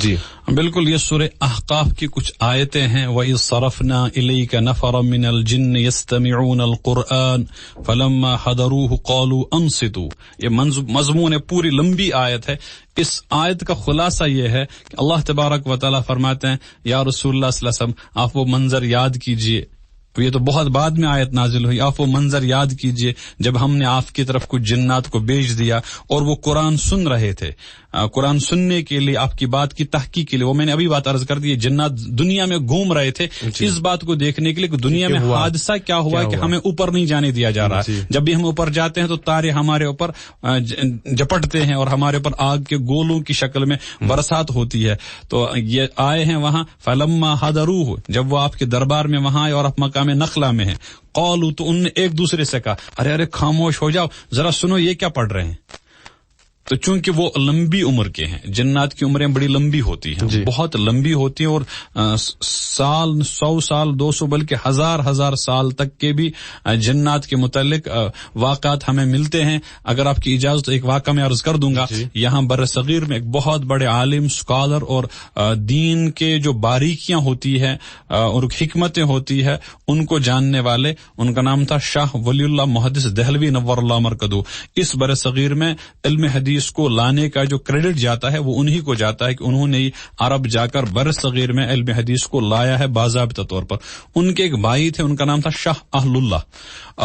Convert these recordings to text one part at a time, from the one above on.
جی بالکل، یہ سورہ احقاف کی کچھ آیتیں ہیں. وَإِذْ صَرَفْنَا إِلَيْكَ نَفَرًا مِنَ الْجِنِّ يَسْتَمِعُونَ الْقُرْآنَ فَلَمَّا حَضَرُوهُ قَالُوا أَنصِتُوا. یہ مضمون ہے، پوری لمبی آیت ہے. اس آیت کا خلاصہ یہ ہے کہ اللہ تبارک و تعالیٰ فرماتے ہیں یا رسول اللہ صلی اللہ علیہ وسلم آپ وہ منظر یاد کیجئے. یہ تو بہت بعد میں آیت نازل ہوئی. آپ وہ منظر یاد کیجئے جب ہم نے آپ کی طرف کچھ جنات کو بھیج دیا اور وہ قرآن سن رہے تھے. قرآن سننے کے لیے، آپ کی بات کی تحقیق کے لیے. وہ میں نے ابھی بات عرض کر دی، جنات دنیا میں گھوم رہے تھے اس بات کو دیکھنے کے لیے کہ دنیا میں حادثہ کیا ہوا کہ ہمیں اوپر نہیں جانے دیا جا رہا. جب بھی ہم اوپر جاتے ہیں تو تارے ہمارے اوپر جپٹتے ہیں اور ہمارے اوپر آگ کے گولوں کی شکل میں برسات ہوتی ہے. تو یہ آئے ہیں وہاں فلما حضروہ، جب وہ آپ کے دربار میں وہاں آئے اور آپ مقام نخلا میں ہیں. قالوا، تو ان نے ایک دوسرے سے کہا ارے خاموش ہو جاؤ، ذرا سنو یہ کیا پڑھ رہے ہیں. تو چونکہ وہ لمبی عمر کے ہیں، جنات کی عمریں بڑی لمبی ہوتی ہیں، بہت لمبی ہوتی ہیں، اور سال 100 سال 200 بلکہ ہزار سال تک کے بھی جنات کے متعلق واقعات ہمیں ملتے ہیں. اگر آپ کی اجازت ایک واقعہ میں عرض کر دوں گا. یہاں بر صغیر میں ایک بہت بڑے عالم، سکالر اور دین کے جو باریکیاں ہوتی ہیں اور حکمتیں ہوتی ہے ان کو جاننے والے، ان کا نام تھا شاہ ولی اللہ محدث دہلوی نور اللہ مرکزہ. اس بر صغیر میں علم حدیث کو لانے کا جو کریڈٹ جاتا ہے وہ انہی کو جاتا ہے کہ انہوں نے عرب جا کر بر صغیر میں علم حدیث کو لایا ہے باضابطہ طور پر. ان کے ایک بھائی تھے، ان کا نام تھا شاہ اہل اللہ.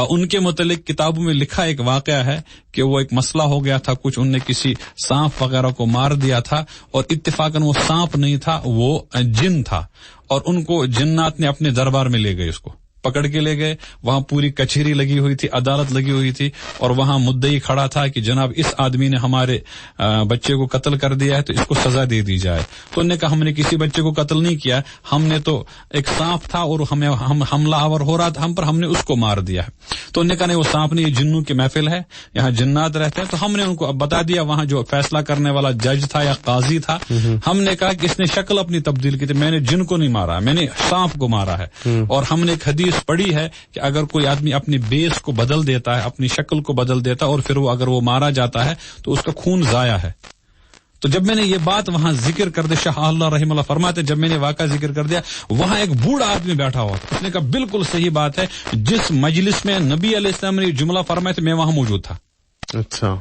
ان کے متعلق کتابوں میں لکھا ایک واقعہ ہے کہ وہ ایک مسئلہ ہو گیا تھا، کچھ ان نے کسی سانپ وغیرہ کو مار دیا تھا اور اتفاقاً وہ سانپ نہیں تھا، وہ جن تھا، اور ان کو جنات نے اپنے دربار میں لے گئے، اس کو پکڑ کے لے گئے. وہاں پوری کچہری لگی ہوئی تھی، عدالت لگی ہوئی تھی، اور وہاں مدعی کھڑا تھا کہ جناب اس آدمی نے ہمارے بچے کو قتل کر دیا ہے تو اس کو سزا دے دی جائے. تو انہوں نے کہا ہم نے کسی بچے کو قتل نہیں کیا، ہم نے تو ایک سانپ تھا اور ہم حملہ آور ہو رہا تھا ہم پر، ہم نے اس کو مار دیا ہے. تو انہوں نے کہا نہیں، وہ سانپ نہیں، یہ جنوں کی محفل ہے، یہاں جنات رہتے ہیں. تو ہم نے ان کو بتا دیا، وہاں جو فیصلہ کرنے والا جج تھا یا قاضی تھا، ہم نے کہا کہ اس نے شکل اپنی تبدیل کی تھی، میں نے جن کو نہیں مارا، میں نے سانپ کو مارا ہے. اور ہم نے ایک حدیث پڑھی ہے کہ اگر کوئی آدمی اپنی بیس کو بدل دیتا ہے، اپنی شکل کو بدل دیتا ہے اور پھر اگر وہ مارا جاتا ہے تو اس کا خون ضائع ہے. تو جب میں نے یہ بات وہاں ذکر کر دی، شاہ اللہ رحمہ اللہ فرماتے جب میں نے واقعہ ذکر کر دیا، وہاں ایک بوڑھا آدمی بیٹھا ہوا تھا. اس نے کہا بالکل صحیح بات ہے، جس مجلس میں نبی علیہ السلام نے یہ جملہ فرمایا تھا میں وہاں موجود تھا. اچھا،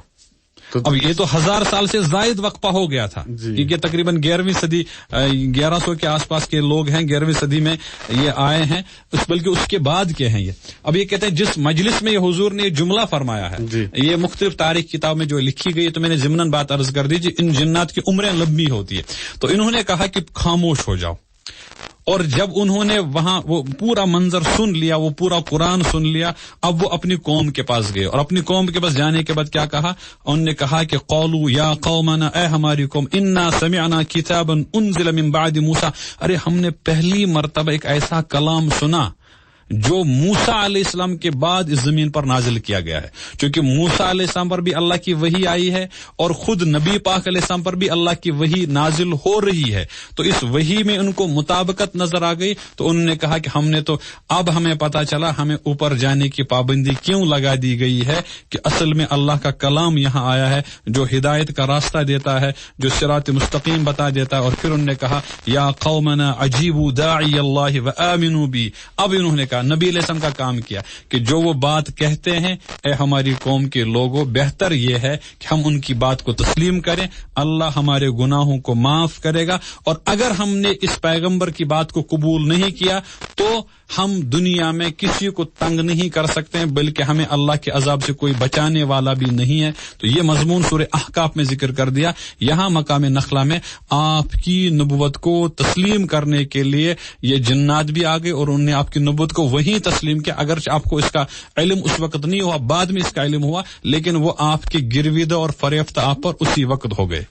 اب یہ تو 1000 سال سے زائد وقفہ ہو گیا تھا، کیونکہ تقریباً 11ویں صدی 1100 کے آس پاس کے لوگ ہیں، 11ویں صدی میں یہ آئے ہیں، بلکہ اس کے بعد کے ہیں یہ. اب یہ کہتے ہیں جس مجلس میں یہ حضور نے یہ جملہ فرمایا ہے، یہ مختلف تاریخ کتاب میں جو لکھی گئی، تو میں نے ضمناً بات عرض کر دی جی ان جنات کی عمریں لمبی ہوتی ہے. تو انہوں نے کہا کہ خاموش ہو جاؤ. اور جب انہوں نے وہاں وہ پورا منظر سن لیا، وہ پورا قرآن سن لیا، اب وہ اپنی قوم کے پاس گئے، اور اپنی قوم کے پاس جانے کے بعد کیا کہا؟ انہوں نے کہا کہ قولوا یا قومنا، اے ہماری قوم، انا سمعنا کتابا انزل من بعد موسیٰ، ارے ہم نے پہلی مرتبہ ایک ایسا کلام سنا جو موسیٰ علیہ السلام کے بعد اس زمین پر نازل کیا گیا ہے. چونکہ موسیٰ علیہ السلام پر بھی اللہ کی وحی آئی ہے اور خود نبی پاک علیہ السلام پر بھی اللہ کی وحی نازل ہو رہی ہے، تو اس وحی میں ان کو مطابقت نظر آ گئی. تو انہوں نے کہا کہ ہم نے تو اب ہمیں پتا چلا ہمیں اوپر جانے کی پابندی کیوں لگا دی گئی ہے، کہ اصل میں اللہ کا کلام یہاں آیا ہے جو ہدایت کا راستہ دیتا ہے، جو صراط مستقیم بتا دیتا ہے. اور پھر انہوں نے کہا یا قومنا اجیبوا داعی اللہ وآمنوا بی. اب انہوں نے کہا، نبی علیہ السلام کا کام کیا کہ جو وہ بات کہتے ہیں اے ہماری قوم کے لوگوں، بہتر یہ ہے کہ ہم ان کی بات کو تسلیم کریں، اللہ ہمارے گناہوں کو معاف کرے گا. اور اگر ہم نے اس پیغمبر کی بات کو قبول نہیں کیا تو ہم دنیا میں کسی کو تنگ نہیں کر سکتے ہیں، بلکہ ہمیں اللہ کے عذاب سے کوئی بچانے والا بھی نہیں ہے. تو یہ مضمون سورہ احقاف میں ذکر کر دیا. یہاں مقام نخلا میں آپ کی نبوت کو تسلیم کرنے کے لیے یہ جنات بھی آ گئے اور انہوں نے آپ کی نبوت کو وہی تسلیم کیا. اگرچہ آپ کو اس کا علم اس وقت نہیں ہوا، بعد میں اس کا علم ہوا، لیکن وہ آپ کے گرویدہ اور فریفتہ آپ پر اسی وقت ہو گئے.